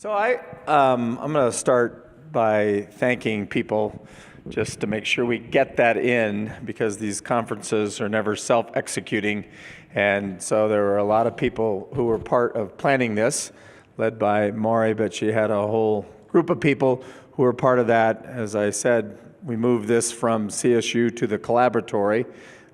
I'm going to start by thanking people just to make sure we get that in, because these conferences are never self-executing. And so there were a lot of people who were part of planning this, led by Maury, but she had a whole group of people who were part of that. As I said, we moved this from CSU to the Collaboratory.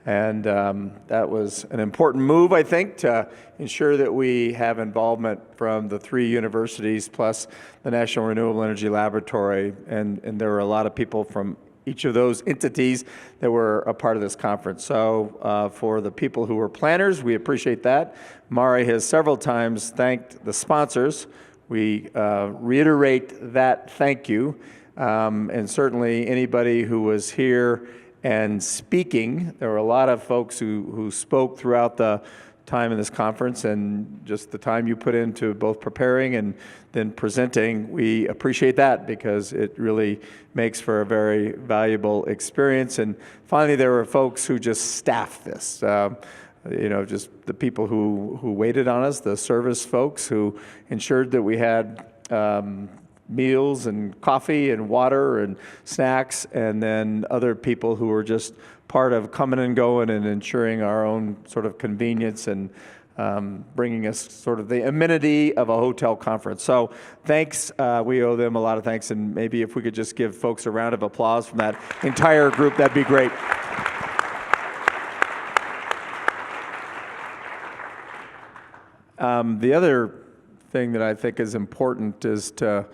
And that was an important move, I think, to ensure that we have involvement from the 3 universities plus the National Renewable Energy Laboratory. And there were a lot of people from each of those entities that were a part of this conference. So for the people who were planners, we appreciate that. Mari has several times thanked the sponsors. We reiterate that thank you. And certainly anybody who was here and speaking. There were a lot of folks who spoke throughout the time in this conference, and just the time you put into both preparing and then presenting. We appreciate that because it really makes for a very valuable experience. And finally, there were folks who just staffed this. Just the people who waited on us, the service folks who ensured that we had meals and coffee and water and snacks, and then other people who were just part of coming and going and ensuring our own sort of convenience and bringing us sort of the amenity of a hotel conference. So thanks. We owe them a lot of thanks, and maybe if we could just give folks a round of applause from that entire group, that'd be great. The other thing that I think is important is to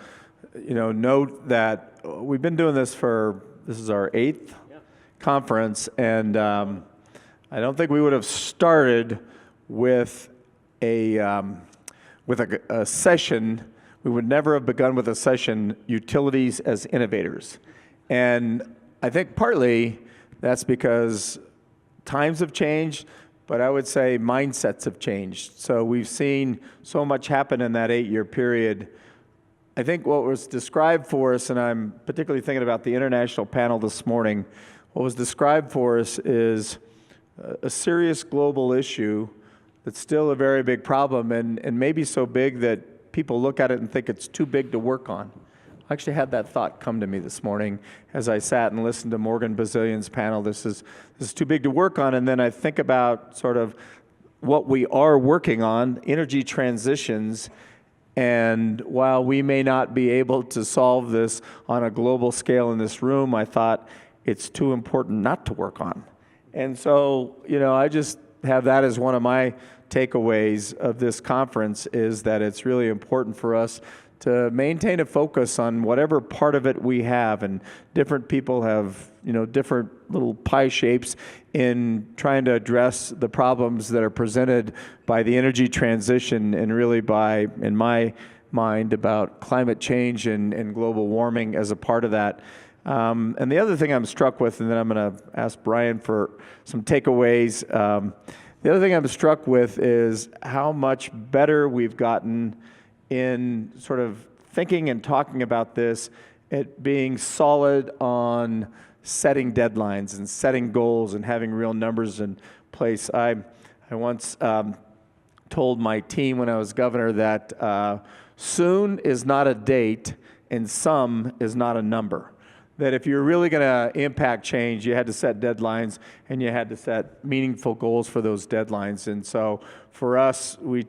note that we've been doing this this is our 8th conference, and I don't think we would have started with a session. We would never have begun with a session, Utilities as Innovators. And I think partly that's because times have changed, but I would say mindsets have changed. So we've seen so much happen in that 8-year period. I think what was described for us, and I'm particularly thinking about the international panel this morning, what was described for us is a serious global issue that's still a very big problem, and maybe so big that people look at it and think it's too big to work on. I actually had that thought come to me this morning as I sat and listened to Morgan Bazillion's panel. This is too big to work on, and then I think about sort of what we are working on, energy transitions. And while we may not be able to solve this on a global scale in this room, I thought it's too important not to work on. And so, I just have that as one of my takeaways of this conference, is that it's really important for us to maintain a focus on whatever part of it we have. And different people have, different little pie shapes in trying to address the problems that are presented by the energy transition, and really by, in my mind, about climate change and global warming as a part of that. And the other thing I'm struck with, and then I'm going to ask Brian for some takeaways. The other thing I'm struck with is how much better we've gotten in sort of thinking and talking about this, it being solid on setting deadlines and setting goals and having real numbers in place. I once told my team when I was governor that soon is not a date and some is not a number. That if you're really going to impact change, you had to set deadlines and you had to set meaningful goals for those deadlines. And so for us, we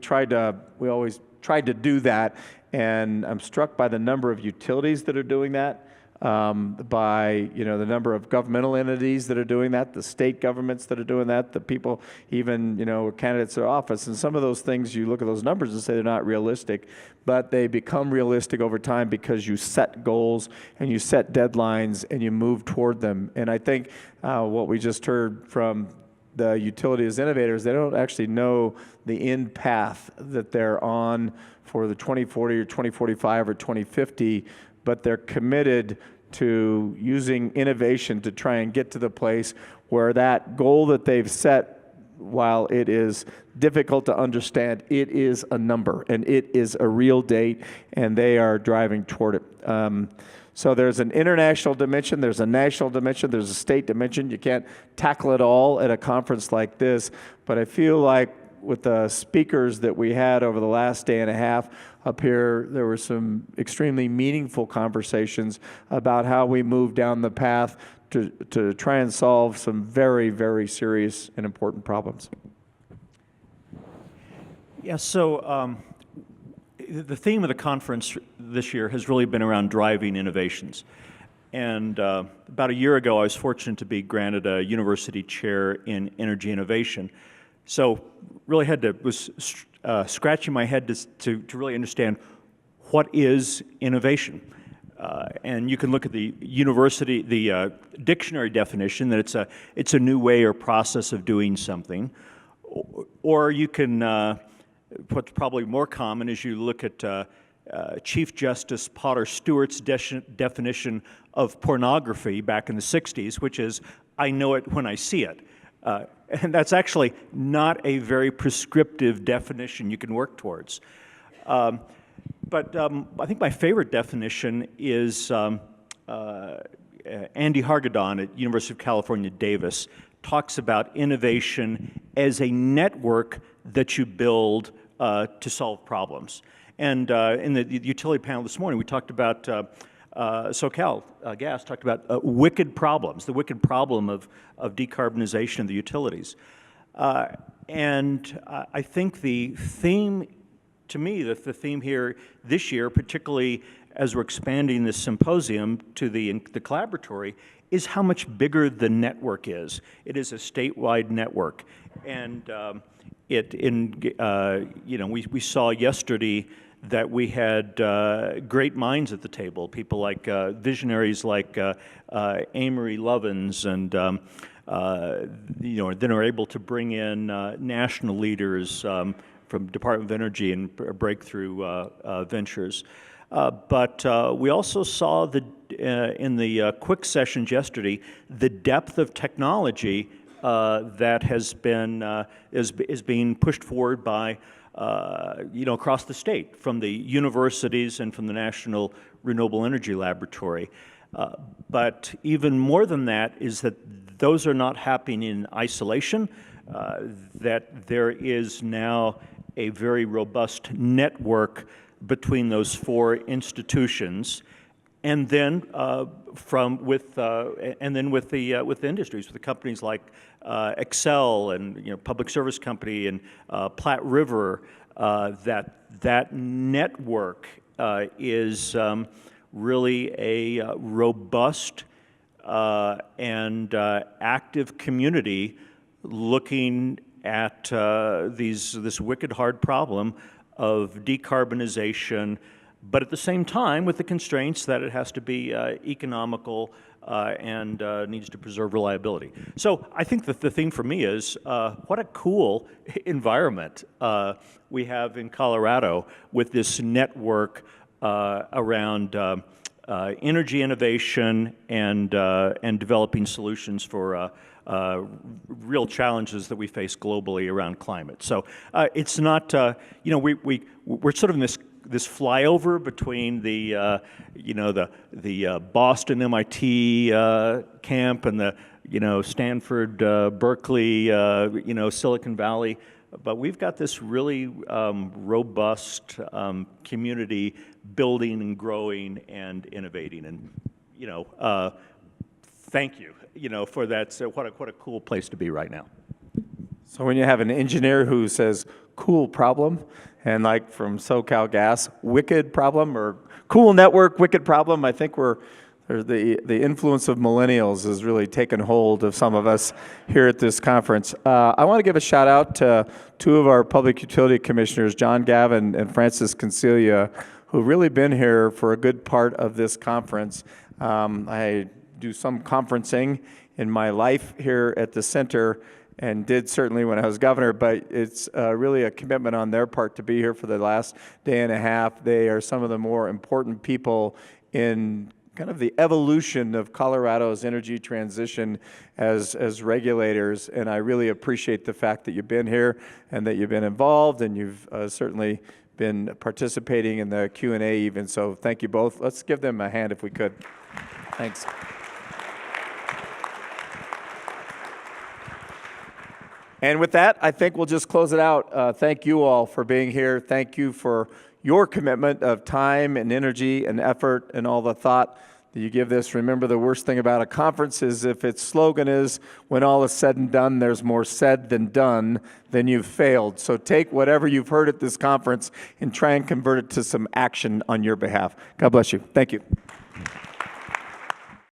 always tried to do that, and I'm struck by the number of utilities that are doing that, by the number of governmental entities that are doing that, the state governments that are doing that, the people even candidates for office. And some of those things, you look at those numbers and say they're not realistic, but they become realistic over time because you set goals and you set deadlines and you move toward them. And I think what we just heard from the utility as innovators, they don't actually know the end path that they're on for the 2040 or 2045 or 2050, but they're committed to using innovation to try and get to the place where that goal that they've set, while it is difficult to understand, it is a number and it is a real date, and they are driving toward it. So there's an international dimension, there's a national dimension, there's a state dimension. You can't tackle it all at a conference like this, but I feel like with the speakers that we had over the last day and a half up here, there were some extremely meaningful conversations about how we move down the path to try and solve some very, very serious and important problems. Yeah, so the theme of the conference this year has really been around driving innovations. And about a year ago, I was fortunate to be granted a university chair in energy innovation. So really was scratching my head to really understand what is innovation. And you can look at the dictionary definition that it's a new way or process of doing something, or you can what's probably more common is you look at Chief Justice Potter Stewart's definition of pornography back in the 60s, which is, I know it when I see it. And that's actually not a very prescriptive definition you can work towards. But I think my favorite definition is Andy Hargadon at University of California, Davis, talks about innovation as a network that you build to solve problems. And in the utility panel this morning, we talked about SoCal Gas talked about wicked problems, the wicked problem of decarbonization of the utilities. And I think the theme, to me, the theme here this year, particularly as we're expanding this symposium to the collaboratory, is how much bigger the network is. It is a statewide network. And we saw yesterday that we had great minds at the table, people like visionaries like Amory Lovins, and then are able to bring in national leaders from Department of Energy and Breakthrough Ventures. But we also saw in the quick sessions yesterday the depth of technology that has been is being pushed forward by across the state, from the universities and from the National Renewable Energy Laboratory. But even more than that is that those are not happening in isolation, that there is now a very robust network between those four institutions, and then with the industries, with the companies like Excel and Public Service Company and Platte River, that network is really a robust and active community looking at this wicked hard problem of decarbonization, but at the same time with the constraints that it has to be economical and needs to preserve reliability. So I think that the theme for me is what a cool environment we have in Colorado with this network around energy innovation and developing solutions for real challenges that we face globally around climate. So it's not, we're sort of in this flyover between the Boston MIT camp and the Stanford, Berkeley, Silicon Valley, but we've got this really robust community building and growing and innovating, and thank you, for that. So what a cool place to be right now. So when you have an engineer who says cool problem, and like from SoCal Gas, wicked problem, or cool network, wicked problem, I think the influence of millennials has really taken hold of some of us here at this conference. I want to give a shout out to two of our public utility commissioners, John Gavin and Francis Concilia, who've really been here for a good part of this conference. I do some conferencing in my life here at the center, and did certainly when I was governor, but it's really a commitment on their part to be here for the last day and a half. They are some of the more important people in kind of the evolution of Colorado's energy transition as regulators, and I really appreciate the fact that you've been here and that you've been involved, and you've certainly been participating in the Q&A even, so thank you both. Let's give them a hand if we could. Thanks. And with that, I think we'll just close it out. Thank you all for being here. Thank you for your commitment of time and energy and effort and all the thought that you give this. Remember, the worst thing about a conference is if its slogan is, when all is said and done, there's more said than done, then you've failed. So take whatever you've heard at this conference and try and convert it to some action on your behalf. God bless you. Thank you.